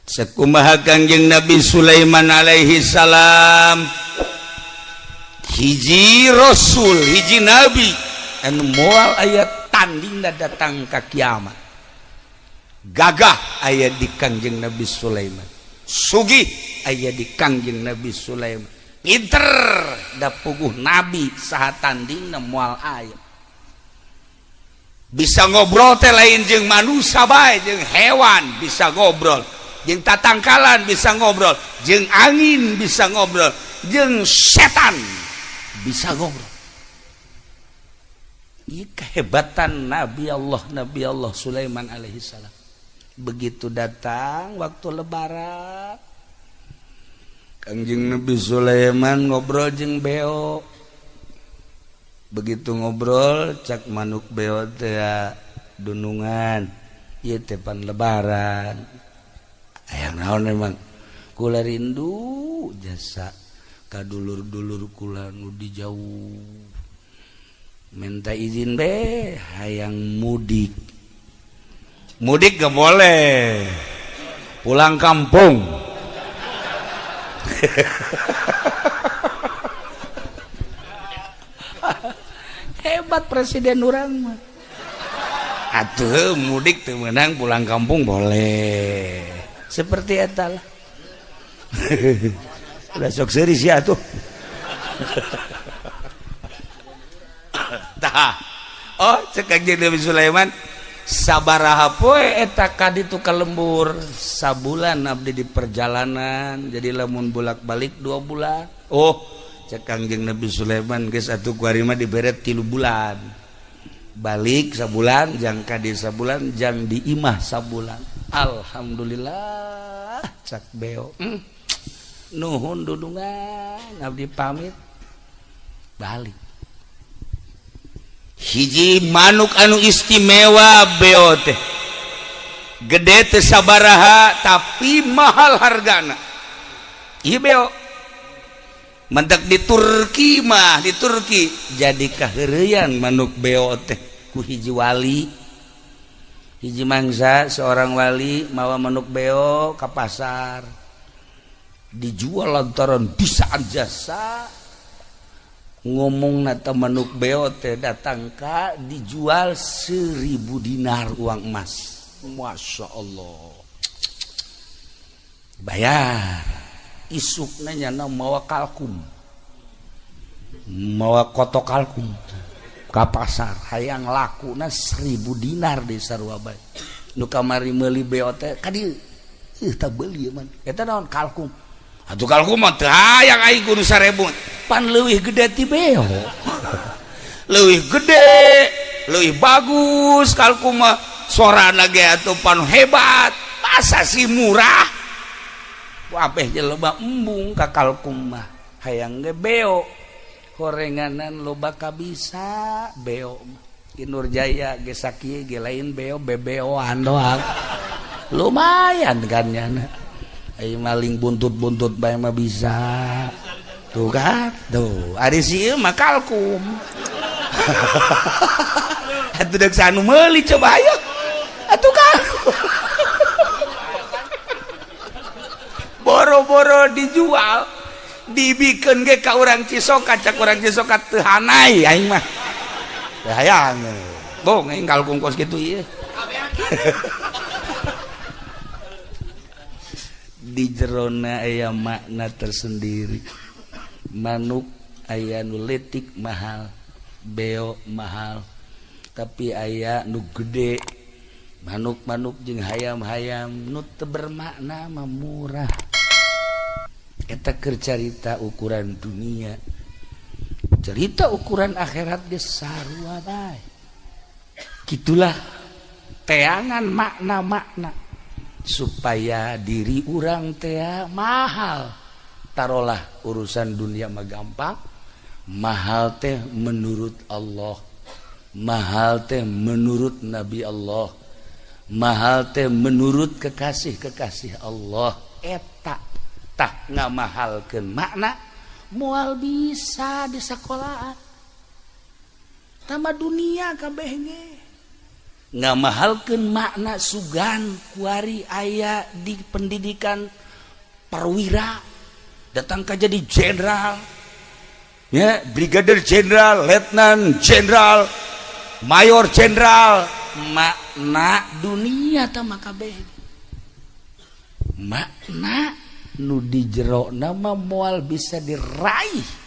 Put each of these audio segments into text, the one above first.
sakumaha Kangjeng Nabi Sulaiman alaihi salam hiji rasul hiji nabi anu moal aya tandingna datang ka kiamat gagah aya di Kangjeng Nabi Sulaiman sugih aya di Kangjeng Nabi Sulaiman pinter da puguh nabi saha tandingna moal aya bisa ngobrol teh lain jeung manusia bae jeung hewan bisa ngobrol jeung tatangkalan bisa ngobrol jeung angin bisa ngobrol jeung setan bisa ngobrol. Ieu kehebatan Nabi Allah Sulaiman alaihi salam. Begitu datang waktu lebaran Kangjeng Nabi Sulaiman ngobrol jeung beo. Begitu ngobrol cak manuk beo teh dunungan ieu teh pan lebaran. Hayang naon emang kula rindu jasa ka dulur-dulur kula nu di jauh minta izin be hayang mudik gak boleh pulang kampung hebat presiden urang mah atuh mudik teu meunang pulang kampung boleh seperti eta lah udah sok seri sih atuh tah oh cek Kangjeng Nabi Sulaiman sabaraha poe eta kaditu ka lembur sabulan abdi di perjalanan jadi lamun bolak-balik 2 bulan oh cek Kangjeng Nabi Sulaiman geus atuh ku ari mah dibere 3 bulan balik sabulan jang kadi sabulan jang di imah sabulan alhamdulillah cak beo nuhun dudungan abdi pamit balik hiji manuk anu istimewa beo teh gede teh sabaraha tapi mahal hargana ieu beo mentek di Turki jadi kaheureuyan manuk beo teh ku hiji wali hiji mangsa seorang wali mawa manuk beo ka pasar dijual lantaran bisa jasa ngomong nata manuk beo teh datang ka dijual 1000 dinar uang emas Masya Allah bayar isukna nyana mawa kalkum mawa koto kalkum ka pasar hayang lakuna 1000 dinar di sarua bae nu kamari meuli beo teh ka dieu tah beuli man eta naon kalkum atuh kalkum mah teu hayang aing kudu 1000 pan leuwih gede ti beo leuwih gede leuwih bagus kalkum mah sorana ge atuh pan hebat masa sih murah wabeh jelema embung ka kalkum mah hayang ge beo gorenganan loba kabisa beo di Nurjaya ge sakieu ge lain beo bebeoan doang lumayan kan nyana ai maling buntut-buntut bae mah bisa tuh kan tuh ari sieu mah kalkum atuh deuk sanu meuli coba ayo atuh kan boro-boro dijual dibikin ge ka urang Cisokat cak urang Cisokat teu hanai aing mah hayang bong aing kalkung kos kitu ieu di jerona aya makna tersendiri manuk aya nu leutik mahal beo mahal tapi aya nu gede manuk-manuk jeung hayam-hayam nu teu bermakna mah murah eta keur carita ukuran dunia cerita ukuran akhirat ge sarua bae gitulah teangan makna-makna supaya diri urang teh mahal tarolah urusan dunia mah gampang mahal teh menurut Allah mahal teh menurut Nabi Allah mahal teh menurut kekasih-kekasih Allah eta tah ngamahalkeun makna moal bisa di sekolahan tama dunia kabeh ge ngamahalkeun makna sugan kuari aya di pendidikan perwira datang ka jadi jenderal ya, brigadir jenderal, letnan jenderal, mayor jenderal, makna dunia teh kabeh makna nu di jero nama moal bisa diraih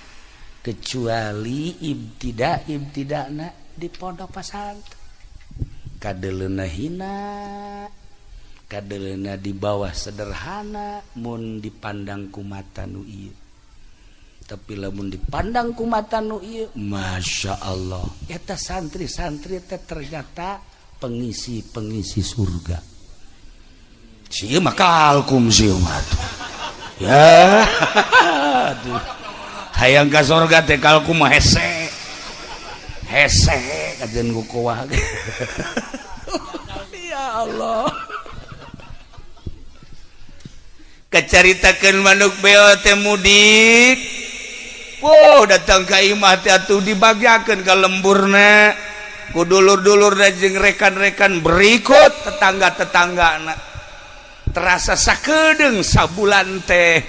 kecuali ibtida'na di pondok pesantren. Kadeleuna hina, kadeleuna di bawah sederhana mun dipandang ku mata nu ieu. Tapi lamun dipandang ku mata nu ieu, masya Allah, eta santri-santri teh ternyata pengisi surga. Sieu mah kalkum sieu mah. Ya. Aduh. Hayang ka surga teh kalkum mah hese. Hese kajen kukuah. Ya Allah. Kacaritakeun manuk beo teh mudik. Wow, datang ka imah teh atuh dibagiakeun ka lemburna. Ku dulur-dulurna jeung rekan-rekan berikut tetangga-tetanggana. Terasa sakedeung sabulan teh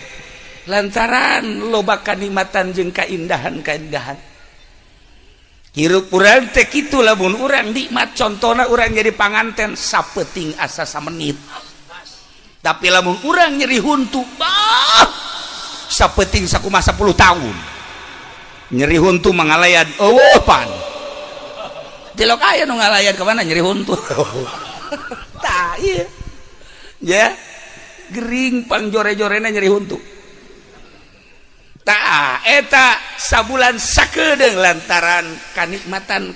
lantaran loba kanikmatan jeung kaindahan-kaindahan. Hirup urang teh kitu lamun urang nikmat contona urang jadi panganten sapeuting asa samenit. Tapi lamun urang nyeri huntu sapeuting sakumaha 10 tahun. Nyeri huntu mangalayan eueuh pan. Delok aya nu ngalayan ka mana nyeri huntu. Tah ieu. Ya. Gering pangjore-jorena nyeri huntu. Tah eta sabulan sakedeung lantaran kanikmatan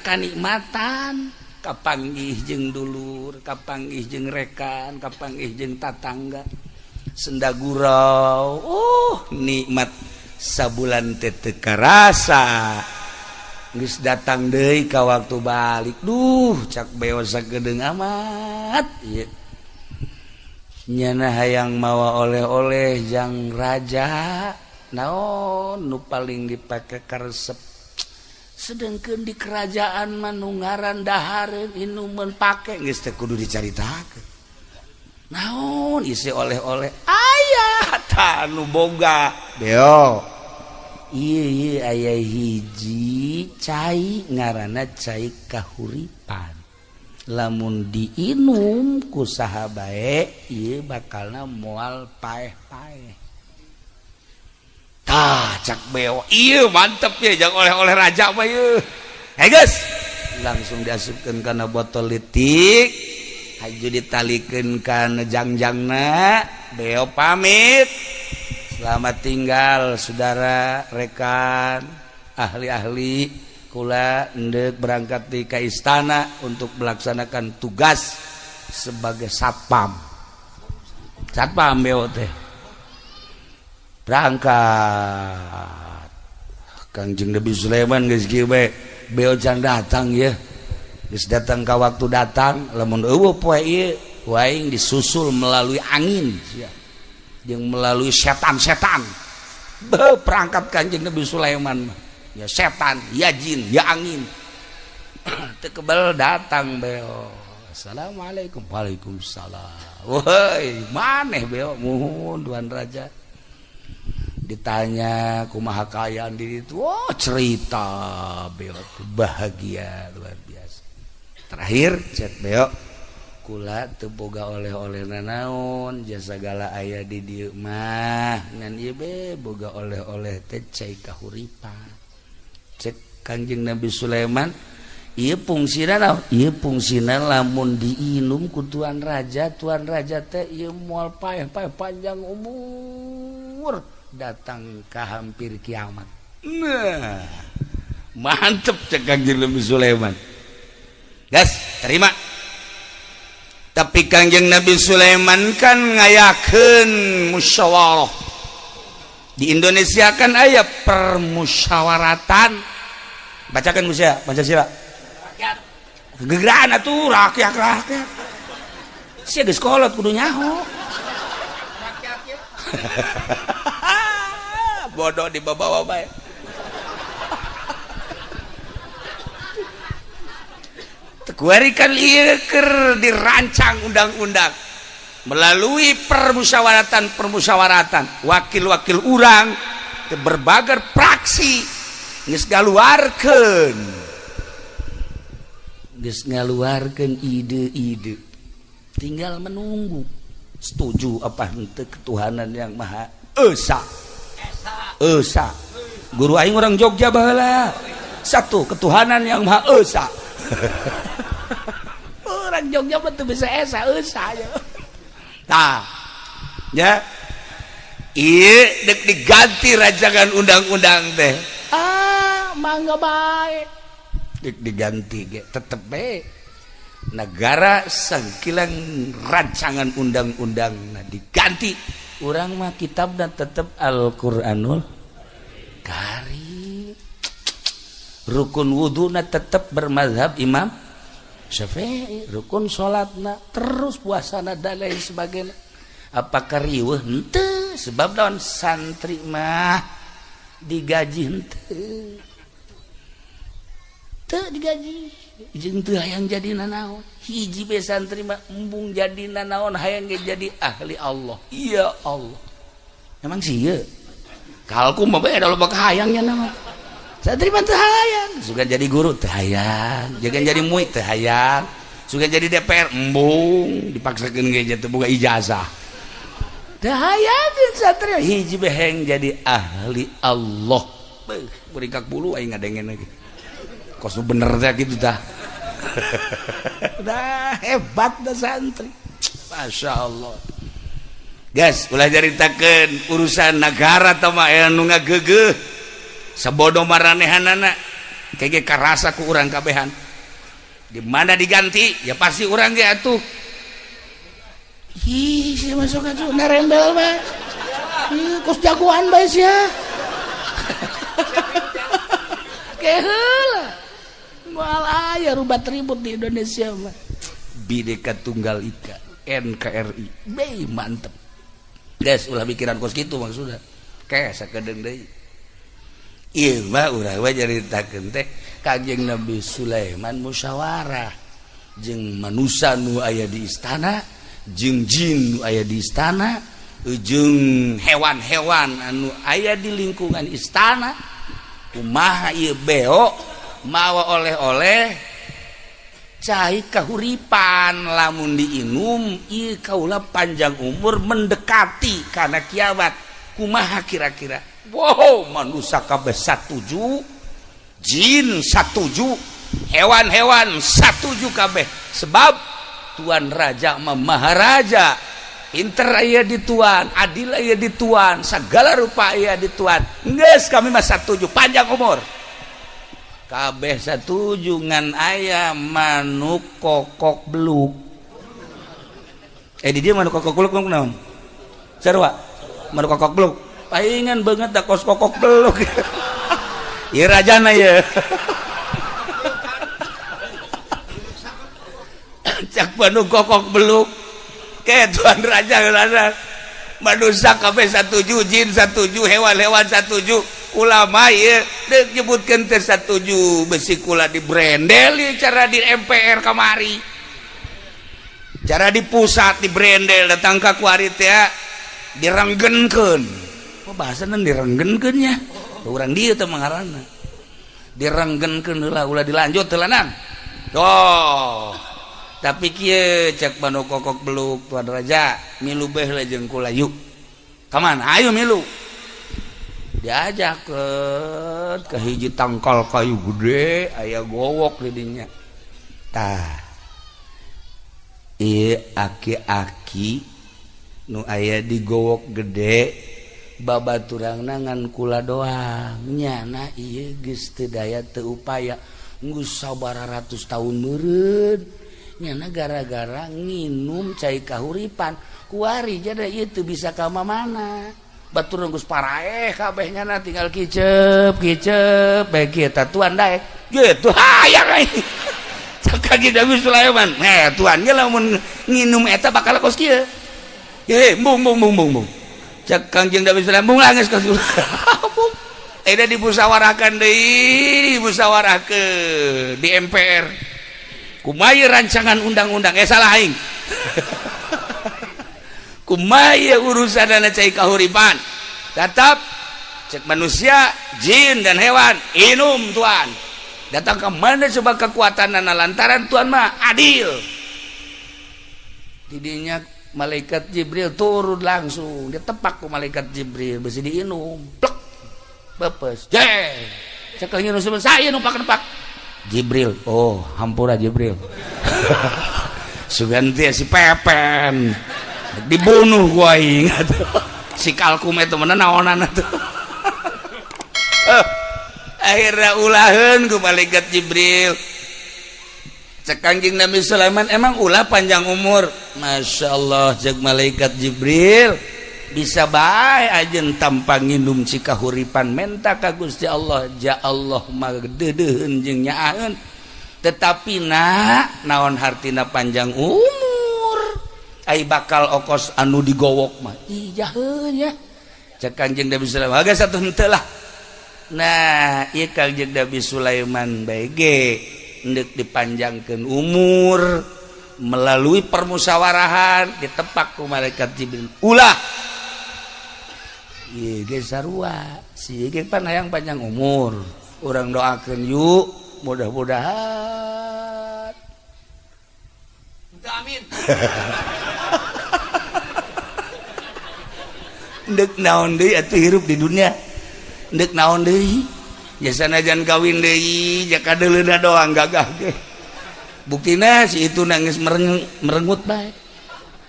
kapanggih jeung dulur, kapanggih jeung rekan, kapanggih jeung tatangga. Sendagurau. Nikmat sabulan teh teu karasa. Geus datang deui ka waktu balik. Duh, cak beo sakedeung amat ieu. Nyana hayang mawa oleh-oleh jang raja. Naon nu paling dipake karesep sedengkeun di kerajaan mah nu ngaran dahareun inumeun pake geus teh kudu dicaritakeun. Naon isi oleh-oleh aya tah nu boga beo. Ieu aya hiji cai ngaranna cai kahuripan. Lamun diinum ku saha bae ieu bakalna moal paeh-paeh. Tah cak beo ieu mantep ya jang oleh-oleh raja mah ieu. Hei geus langsung diasupkeun kana botol leutik haju ditalikeun kana jangjangna beo pamit selamat tinggal saudara rekan ahli-ahli kula endek berangkat di ka istana untuk melaksanakan tugas sebagai satpam beo teh berangkat Kangjeng Nabi Sulaiman geus kieu bae beo can datang ya geus datang ka waktu datang lamun eueuh poe ieu waing disusul melalui angin sia jeung melalui setan-setan berangkat Kangjeng Nabi Sulaiman ya setan ya jin ya angin teu kebal datang beo assalamualaikum waalaikumsalam woi maneh beo muhun tuan raja ditanya kumaha kaayaan diri itu cerita beo bahagia luar biasa. Terakhir cek beo kula teu boga oleh-oleh naon jasa segala aya di dieu mah ngan ieu be boga oleh-oleh teh cai kahuripan. Cek Kangjeng Nabi Sulaiman ieu fungsina naon? Ieu fungsina lamun diinum ku tuan raja teh ieu moal paeh-paeh panjang umur datang ke hampir kiamat. Nah, mantep cek Kangjeng Nabi Sulaiman. Gas, terima. Tapi Kangjeng Nabi Sulaiman kan ngayakeun musyawarah. Di Indonesia kan aya permusyawaratan. Bacakan Musa Pancasila. Rakyat. Gegeraan atuh rakyat. Sia geus kolot kudu nyaho. Rakyat ya. Bodoh dibawa bae. kuarikan ieu keur dirancang undang-undang melalui permusyawaratan wakil-wakil urang teu berbagai praksi geus ngaluarkeun ide-ide tinggal menunggu setuju apa henteu ketuhanan yang maha esa guru aing orang Jogja baheula satu ketuhanan yang maha esa orang Jogja betul bisa esa ya nah ya ieu dek diganti rancangan undang-undang teh mangga bae dek diganti ge tetep bae negara sangkilang rancangan undang-undang diganti urang mah kitabna tetep Al-Qur'anul Karim rukun wuduna tetep bermazhab Imam Syafi'i rukun salatna terus puasana dan lain sebagainya apakah riweuh henteu sebab daun santri mah digaji henteu teu digaji jeung teu hayang jadi nanaon hiji be santri mah embung jadi nanaon hayang jadi ahli Allah ya Allah emang sih ya kalku mah bae da loba kahayangnya nama santri mah teu hayang sugan jadi guru teu hayang jangan jadi muid teu hayang sugan jadi DPR embung dipaksakeun ge teu boga ijazah teu hayang santri hiji be hayang jadi ahli Allah beuh kak bulu aing ngadengen lagi kos bener teh gitu dah dah hebat dah santri Masya Allah guys ulah jaritakeun urusan negara teh mah anu ngageugeuh sabodo maranehanana kege karasa ku urang kabehan di mana diganti ya pasti urang ge atuh ih si masuk atuh narembel bae kos jagoan bae sia keheula moal aya rubat ribut di Indonesia mah Bhinneka Tunggal Ika NKRI be mantep guys ulah pikiran kos kitu maksudna ke sakedeung deui ieu mah urang we caritakeun teh Kanjeng Nabi Sulaiman musyawarah jeung manusia nu aya di istana jeung jin nu aya di istana jeung hewan-hewan anu aya di lingkungan istana kumaha ieu beo mawa oleh-oleh cai kahuripan lamun diinum ieu kaula panjang umur mendekati kana kiamat kumaha kira-kira wow manusia kabeh satuju jin satuju hewan-hewan satuju kabeh sebab tuan raja mah maharaja pinter aya di tuan adil aya di tuan sagala rupa aya di tuan geus kami mah satuju panjang umur kabeh satuju ngan aya manuk kokok beluk di dia manuk kokok beluk naon sarua manuk kokok beluk paingan banget da kos kokok beluk ieu rajana ye cak manuk kokok beluk ke tuan raja manusia kabeh satuju jin satuju hewan-hewan satuju ulama ya nyebutkan tersatuju besi kula di brendel ya cara di MPR kamari cara di pusat di brendel datang ke kuarit ya direnggenkeun apa bahasana direnggenkeun nya urang dieu teh mangarana direnggenkeun heula ulah dilanjut teh lanang toh tapi kieu cek manuk kokok beluk tuan raja milu beh lah jeung kula yuk kamana ayo milu diajak ke hiji tangkal kayu gede aya gowok di dinya tah ieu aki-aki nu aya di gowok gede babaturangna ngan kula doang nyana ieu geus teu daya teu upaya geus sabaratus taun meureun nyana gara-gara nginum cai kahuripan kuari jadi ieu teu bisa ka mana batur geus paraeh kabehnya tinggal kicep bae kieu tuan daek gitu hayang ai cak Nabi Sulaiman tuan ge lamun nginum eta bakal kos kieu bung cak Kanjeng Nabi Sulaiman bung langis kos eta dimusyawarahkan deui di MPR Kumaha rancangan undang-undang salah aing. Kumaha urusanana cai kahuripan. Tetap cek manusia, jin dan hewan inum Tuhan. Datang ke mana coba kekuatanana lantaran Tuhan mah adil. Didinya malaikat Jibril turun langsung, dia tepak ku malaikat Jibril besi diinum. Plek. Bepes. Jeh. Cek lagi nu saya numpak-numpak. Jibril, oh hampura Jibril. Suganti si Pepen dibunuh gua ingat. Si Kalkum itu mana naonan itu. Akhirnya ulaheun ku malaikat Jibril. Cek Kangjeng Nabi Sulaiman emang ulah panjang umur. Masya Allah cek malaikat Jibril bisa bae ajen tanpa nginum cikahuripan menta ka Gusti Allah ja Allah mah deudeuheun jeung nyaaeun tetapi naon hartina panjang umur ai bakal okos anu digowok mah iyaheun ya cek Kangjeng Nabi Sulaiman aga satu henteu lah. Nah ieu Kangjeng Nabi Sulaiman bae ge hendeuk dipanjangkeun umur melalui permusawarahan ditepak ku malaikat Jibril ulah. Iya, sarua. Si pan hayang panjang umur. Urang doakeun yuk, mudah-mudahan. Amin. Ndek naon deui atuh hirup di dunia. Ndek naon deui. Ya sanajan kawin deui, jaka deuleuna doang gagah ge. Buktina si itu nangis merengut bae.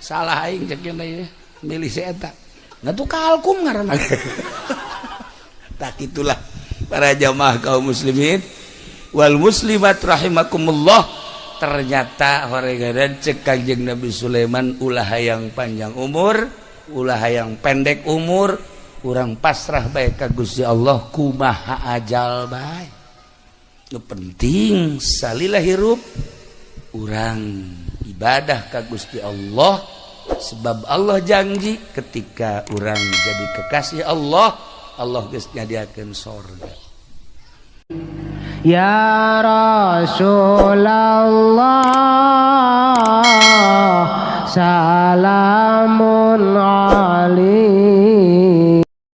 Salah aing cek ye milih si eta. Nggak tuh Kalkum ngaranna. Tak itulah para jamaah kaum muslimin wal muslimat rahimakumullah. Ternyata horegadan cek Kangjeng Nabi Sulaiman ulah hayang panjang umur, ulah hayang pendek umur, urang pasrah bae ka Gusti Allah kumaha ajal bae. Nu penting salila hirup urang ibadah ka Gusti Allah. Sebab Allah janji ketika orang jadi kekasih Allah, Allah geus nyadiakeun surga. Ya Rasulullah salam